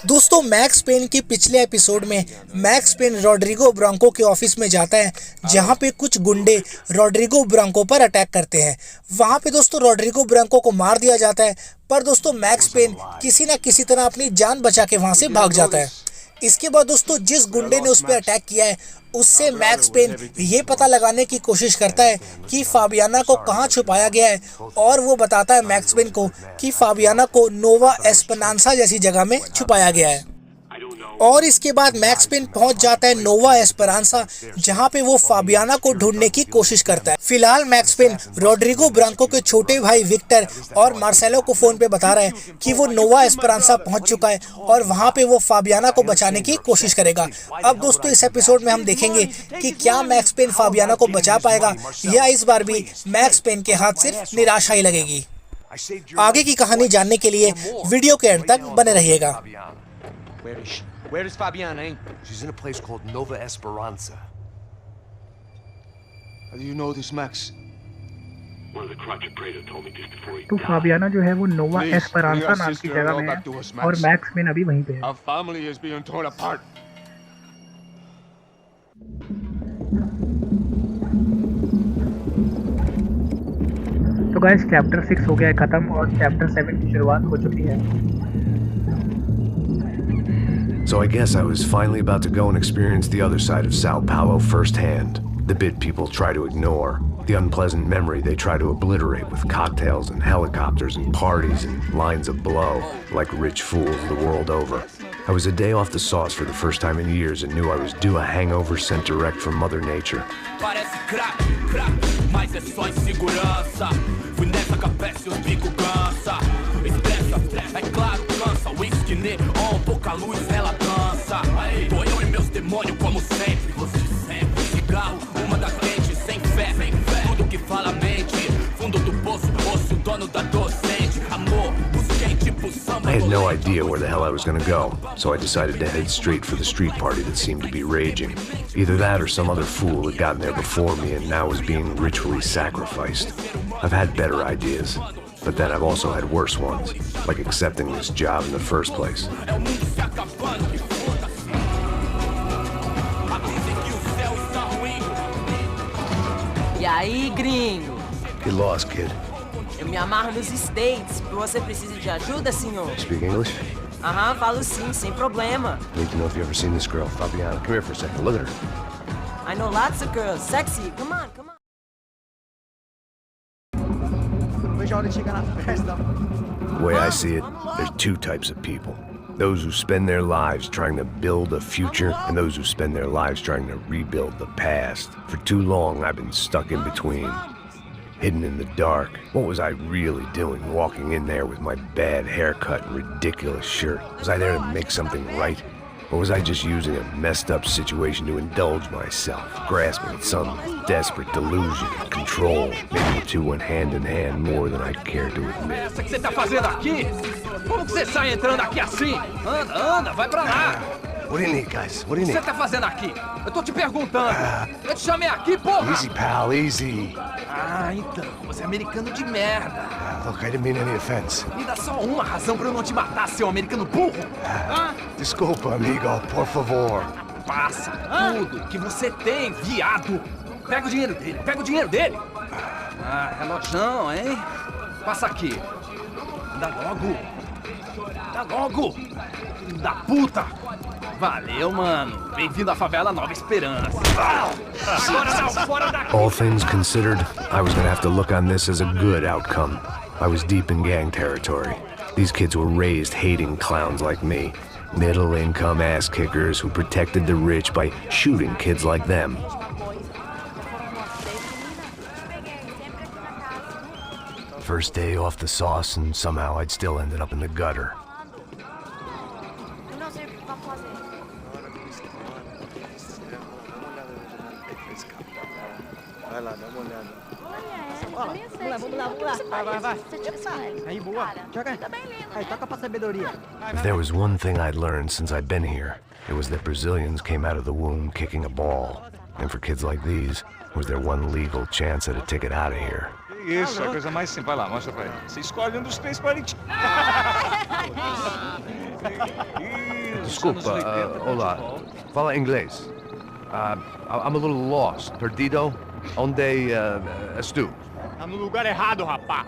दोस्तों max pen के पिछले एपिसोड में मैक्स पेन रॉड्रिगो ब्रांको के ऑफिस में जाता है, जहां पे कुछ गुंडे रॉड्रिगो ब्रांको पर अटैक करते हैं। वहां पे दोस्तों रॉड्रिगो ब्रांको को मार दिया जाता है, पर दोस्तों मैक्स पेन किसी ना किसी तरह अपनी जान बचा के वहां से भाग जाता है। इसके बाद दोस्तों जिस गुंडे ने उस पर अटैक किया है, उससे मैक्स पेन ये पता लगाने की कोशिश करता है कि फाबियाना को कहाँ छुपाया गया है, और वो बताता है मैक्स पेन को कि फाबियाना को नोवा एस्पेरांसा जैसी जगह में छुपाया गया है। और इसके बाद मैक्स पेन पहुंच जाता है नोवा एस्पेरांसा, जहां पे वो फाबियाना को ढूंढने की कोशिश करता है। फिलहाल मैक्स पेन रॉड्रिगो ब्रांको के छोटे भाई विक्टर और मार्सेलो को फोन पे बता रहा है कि वो नोवा एस्पेरांसा पहुंच चुका है और वहां पे वो फाबियाना को बचाने की कोशिश करेगा। अब दोस्तों इस एपिसोड में हम देखेंगे कि क्या मैक्स पेन फाबियाना को बचा पाएगा, या इस बार भी मैक्स पेन के हाथ सिर्फ निराशा ही लगेगी। आगे की कहानी जानने के लिए वीडियो के एंड तक बने रहिएगा। Where is Fabiana, eh? She's in a place called Nova Esperanza. How do you know this, Max? One of the crotch operator told me just before he तो died. फाबियाना जो है वो नोवा Please, एस्पेरांसा bring our नाम की sister जगह में back to us, है Max. और मैक्स पेन अभी वहीं पे है। Our family is being torn apart. तो गाइस चैप्टर 6 हो गया है खत्म और चैप्टर 7 की शुरुआत हो चुकी है। So I guess I was finally about to go and experience the other side of Sao Paulo firsthand. The bit people try to ignore, the unpleasant memory they try to obliterate with cocktails and helicopters and parties and lines of blow, like rich fools the world over. I was a day off the sauce for the first time in years and knew I was due a hangover sent direct from Mother Nature. Parece crack, crack, mas é só insegurança. Fui nessa cabeça e os bico cansa. Estressa, é claro, cansa. Whisky neon, pouca luz, ela dança. Tô eu e meus demônios como sempre. Você sempre, cigarro, uma da quente, sem fé. Tudo que fala mente, fundo do poço, osso, dono da docente. Amor, busquei tipo samba. I had no idea where the hell I was gonna go, so I decided to head straight for the street party that seemed to be raging. Either that or some other fool had gotten there before me and now was being ritually sacrificed. I've had better ideas, but then I've also had worse ones, like accepting this job in the first place. E aí, gringo? Get lost, kid. Eu me amarro nos States. Você precisa de ajuda, senhor? Speak English? Aham, falo sim, sem problema. Need to know if you ever seen this girl, Fabiana. Come here for a second. Look at her. I know lots of girls. Sexy. Come on, come on. The way I see it, there's two types of people. Those who spend their lives trying to build a future, and those who spend their lives trying to rebuild the past. For too long, I've been stuck in between, hidden in the dark. What was I really doing walking in there with my bad haircut and ridiculous shirt? Was I there to make something right? Or was I just using a messed up situation to indulge myself, grasping at some desperate delusion of control? Maybe the two went hand in hand more than I'd care to admit. Essa que você tá fazendo aqui? Como que você sai entrando aqui assim? Anda, anda, vai pra lá. What do you need, guys? What do O you que você need? tá fazendo aqui? Eu tô te perguntando. Eu te chamei aqui, porra! Easy, pal, easy. Ah, então, você é americano de merda. Look, I didn't mean any offense. Me dá só uma razão pra eu não te matar, seu americano burro. Hã? Desculpa, amigo, por favor. Passa tudo que você tem, viado. Pega o dinheiro dele, pega o dinheiro dele. Ah, relojão, hein? Passa aqui. Dá logo. Dá logo. Filho da puta. Valeu, mano. Bem-vindo à favela Nova Esperança. Agora não, fora daqui. All things considered, I was gonna have to look on this as a good outcome. I was deep in gang territory. These kids were raised hating clowns like me. Middle-income ass-kickers who protected the rich by shooting kids like them. First day off the sauce, and somehow I'd still ended up in the gutter. If there was one thing I'd learned since I'd been here, it was that Brazilians came out of the womb kicking a ball. And for kids like these, was their one legal chance at a ticket out of here. Isso, é a coisa mais simples. Vai lá, mostra pra ele. Você escolhe dos três para ele. Desculpa, olá. Fala inglês. I'm a little lost. Perdido? Onde estou? Tá no lugar errado, rapá.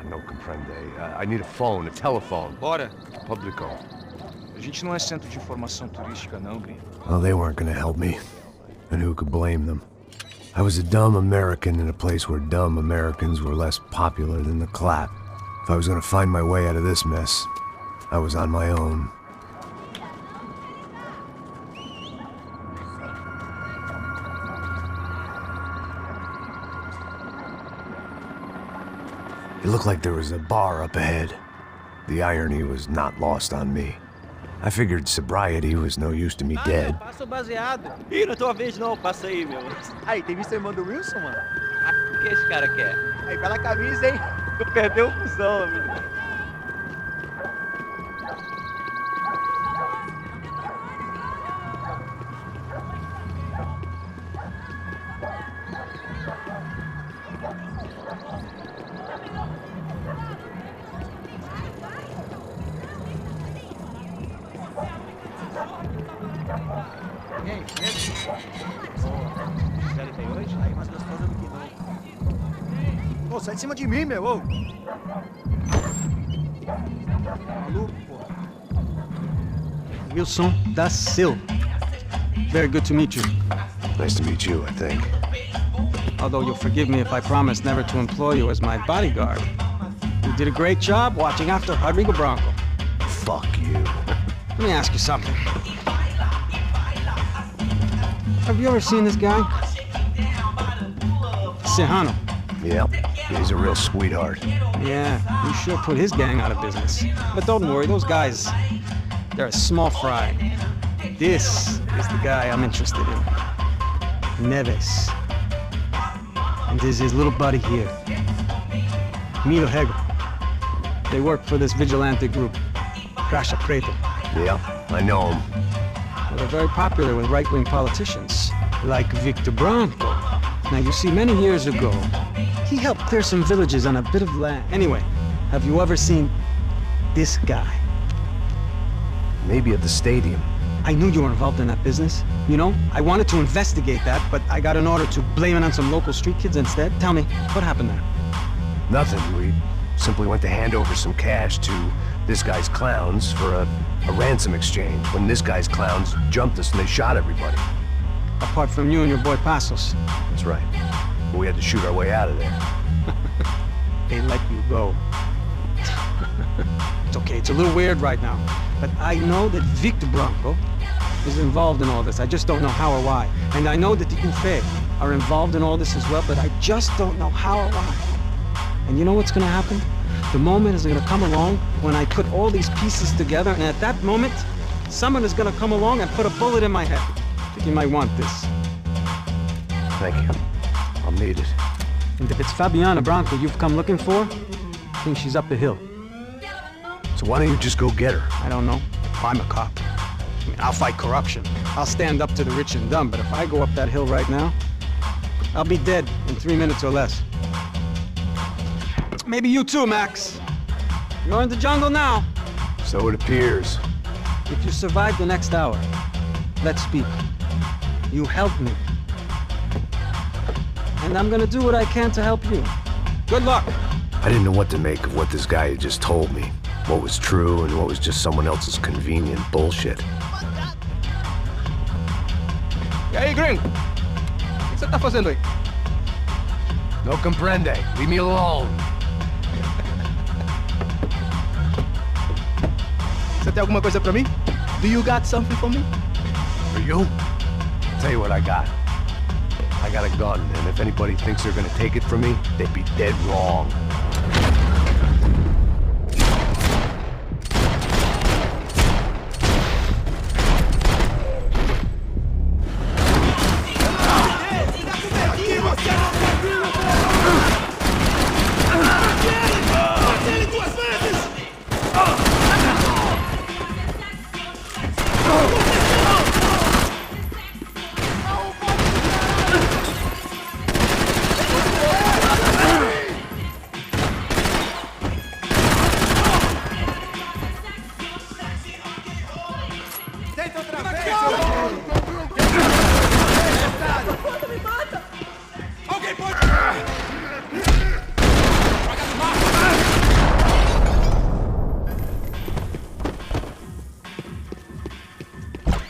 No comprende. I need a phone, a telephone. Bora. Publico. A gente não é centro de informação turística, não, gringo. Well, they weren't gonna help me. And who could blame them? I was a dumb American in a place where dumb Americans were less popular than the clap. If I was gonna find my way out of this mess, I was on my own. It looked like there was a bar up ahead. The irony was not lost on me. I figured sobriety was no use to me dead. Passa o baseado. Ih, não é tua vez não, passa aí, meu. Aí, tem visto a irmã do Wilson, mano? O que esse cara quer? Aí, pela camisa, hein? Tu perdeu o fusão, amigo. E aí, beleza? Boa. 08? Aí, mais gostosa do que não. Ô, sai de cima de mim, meu, ô! Maluco, pô. Wilson da Silva. Very good to meet you. Nice to meet you, I think. Although you'll forgive me if I promise never to employ you as my bodyguard. You did a great job watching after Rodrigo Bronco. Fuck you. Let me ask you something. Have you ever seen this guy? Serrano. Yep, he's a real sweetheart. Yeah, you sure put his gang out of business. But don't worry, those guys, they're a small fry. This is the guy I'm interested in. Neves. And there's his little buddy here. Milo Hegel. They work for this vigilante group, Crash Preto. Yeah, I know him. Well, they're very popular with right-wing politicians, like Victor Bronco. Now, you see, many years ago, he helped clear some villages on a bit of land. Anyway, have you ever seen this guy? Maybe at the stadium. I knew you were involved in that business. You know, I wanted to investigate that, but I got an order to blame it on some local street kids instead. Tell me, what happened there? Nothing. We simply went to hand over some cash to this guy's clowns for a ransom exchange when this guy's clowns jumped us and they shot everybody. Apart from you and your boy Passos. That's right. We had to shoot our way out of there. They let you go. It's okay, it's a little weird right now. But I know that Victor Bronco is involved in all this. I just don't know how or why. And I know that the UFE are involved in all this as well, but I just don't know how or why. And you know what's gonna happen? The moment is gonna come along when I put all these pieces together, and at that moment, someone is gonna come along and put a bullet in my head. I think you might want this. Thank you. I'll need it. And if it's Fabiana Bronco you've come looking for, I think she's up the hill. So why don't you just go get her? I don't know. I'm a cop. I mean, I'll fight corruption. I'll stand up to the rich and dumb, but if I go up that hill right now, I'll be dead in 3 minutes or less. Maybe you too, Max. You're in the jungle now. So it appears. If you survive the next hour, let's speak. You help me. And I'm gonna do what I can to help you. Good luck. I didn't know what to make of what this guy had just told me. What was true and what was just someone else's convenient bullshit. E aí, gringo? O que você tá fazendo aí? No comprende. Leave me alone. Você tem alguma coisa pra mim? Do you got something for me? For you? Tell you what I got. I got a gun, and if anybody thinks they're gonna take it from me, they'd be dead wrong.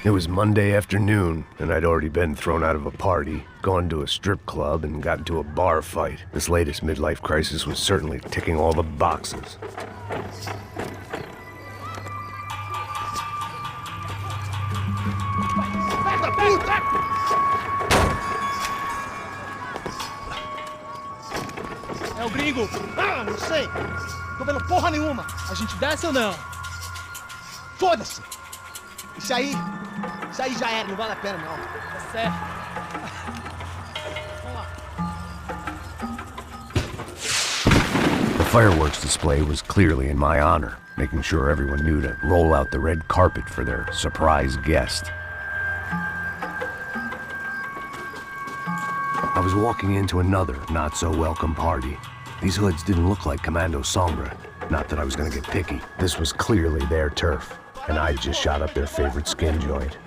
It was Monday afternoon, and I'd already been thrown out of a party, gone to a strip club, and got into a bar fight. This latest midlife crisis was certainly ticking all the boxes. É o gringo. Ah, não sei. Tô vendo porra nenhuma. A gente desce ou não? Foda-se. Isso aí já era, não vale a pena não. Tá certo. Vamos lá. The fireworks display was clearly in my honor, making sure everyone knew to roll out the red carpet for their surprise guest. I was walking into another not-so-welcome party. These hoods didn't look like Commando Sombra. Not that I was gonna get picky. This was clearly their turf, and I'd just shot up their favorite skin joint.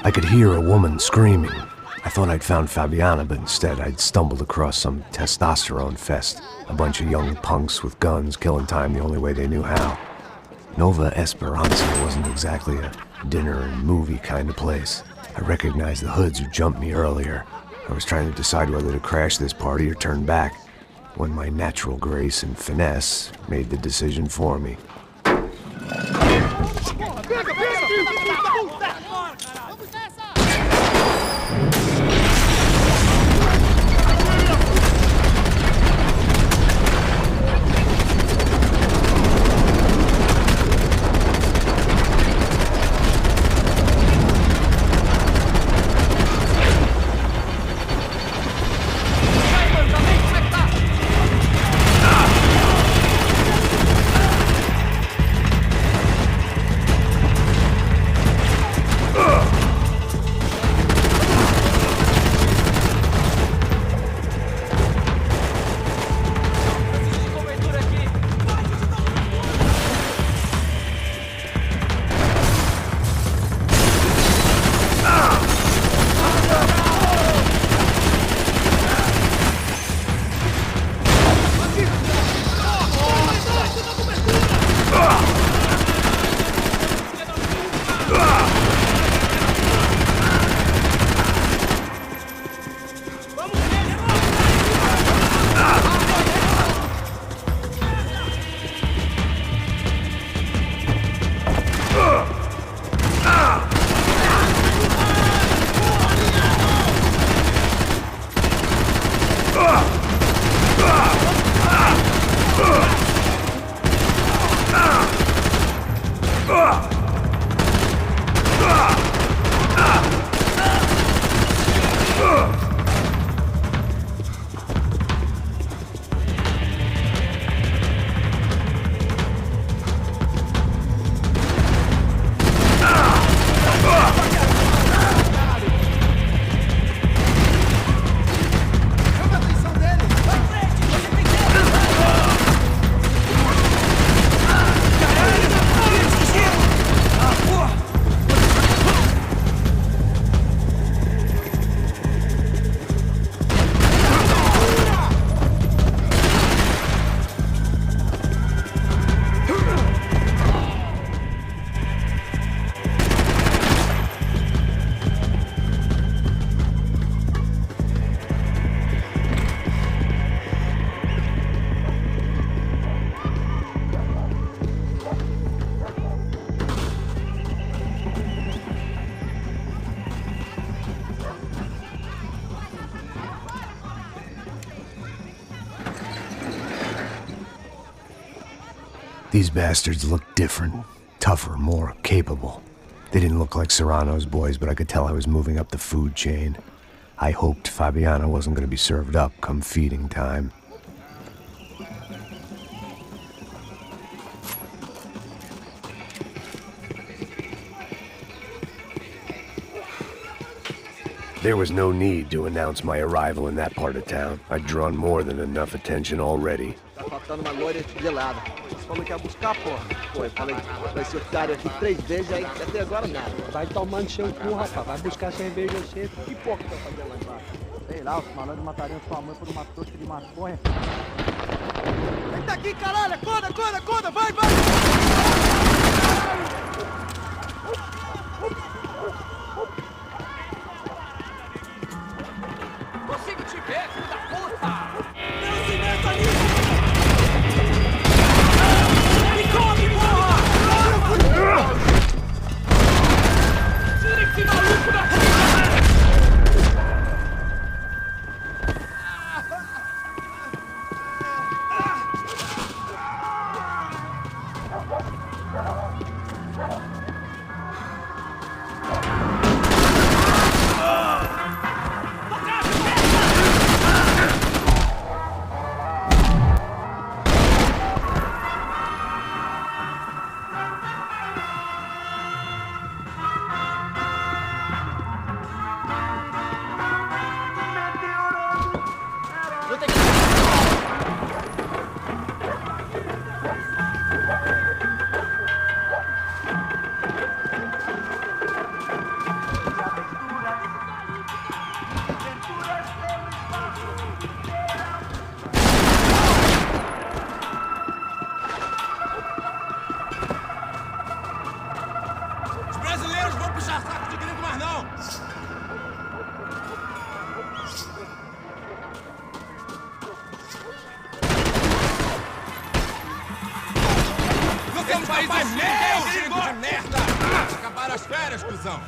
I could hear a woman screaming. I thought I'd found Fabiana, but instead I'd stumbled across some testosterone fest. A bunch of young punks with guns killing time the only way they knew how. Nova Esperanza wasn't exactly a dinner and movie kind of place. I recognized the hoods who jumped me earlier. I was trying to decide whether to crash this party or turn back, when my natural grace and finesse made the decision for me. These bastards looked different, tougher, more capable. They didn't look like Serrano's boys, but I could tell I was moving up the food chain. I hoped Fabiana wasn't going to be served up come feeding time. There was no need to announce my arrival in that part of town. I'd drawn more than enough attention already. Tá faltando uma loira gelada. Você falou que ia buscar, porra. Pô, eu falei que vai ser otário aqui 3 vezes, aí até agora nada. Vai tomando seu cu, rapaz. Vai buscar cerveja você. Que porra que tá fazendo lá embaixo? Sei lá, os malandros matariam sua mãe por uma tosca de maconha. Vem daqui, caralho! Acorda, acorda, acorda! Vai, vai! Consigo te ver, filho da puta! Meu cimento ali! Me come, porra! Tira esse maluco daqui! Acabaram as férias, cuzão!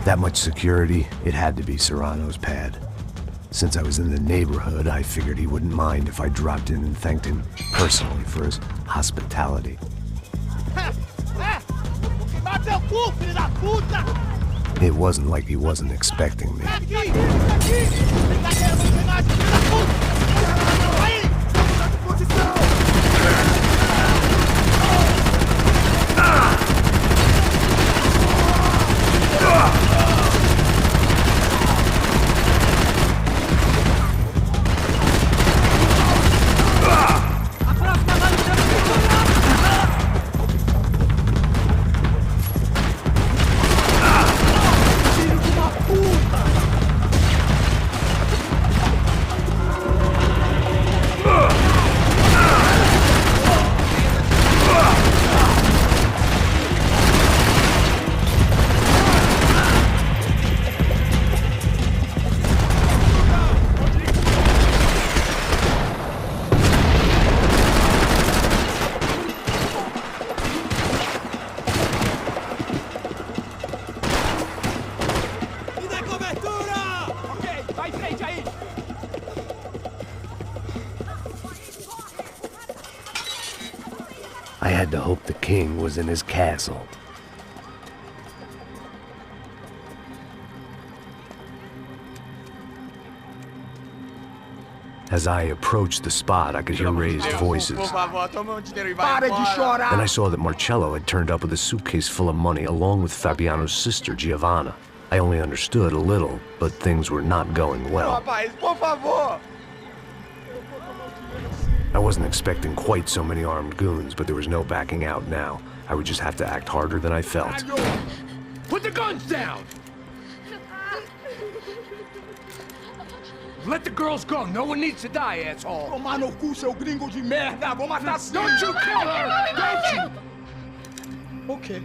That much security, it had to be Serrano's pad. Since I was in the neighborhood, I figured he wouldn't mind if I dropped in and thanked him personally for his hospitality. It wasn't like he wasn't expecting me. I had to hope the king was in his castle. As I approached the spot, I could hear raised voices. Then I saw that Marcello had turned up with a suitcase full of money along with Fabiano's sister, Giovanna. I only understood a little, but things were not going well. I wasn't expecting quite so many armed goons, but there was no backing out now. I would just have to act harder than I felt. Put the guns down! Let the girls go. No one needs to die, asshole. Tomar no cu, seu gringo de merda. Vou matar sim. Don't you kill her! Don't you? Okay.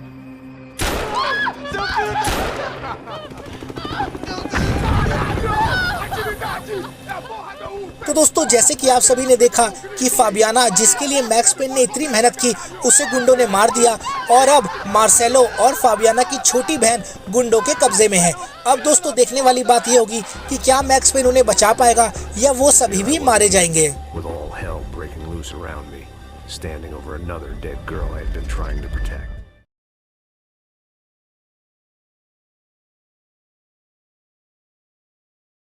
तो दोस्तों जैसे कि आप सभी ने देखा कि फाबियाना जिसके लिए मैक्स पेन ने इतनी मेहनत की उसे गुंडों ने मार दिया और अब मार्सेलो और फाबियाना की छोटी बहन गुंडों के कब्जे में है। अब दोस्तों देखने वाली बात ये होगी कि क्या मैक्स पेन उन्हें बचा पाएगा या वो सभी भी मारे जाएंगे। With all hell breaking loose around me, standing over another dead girl I had been trying to protect.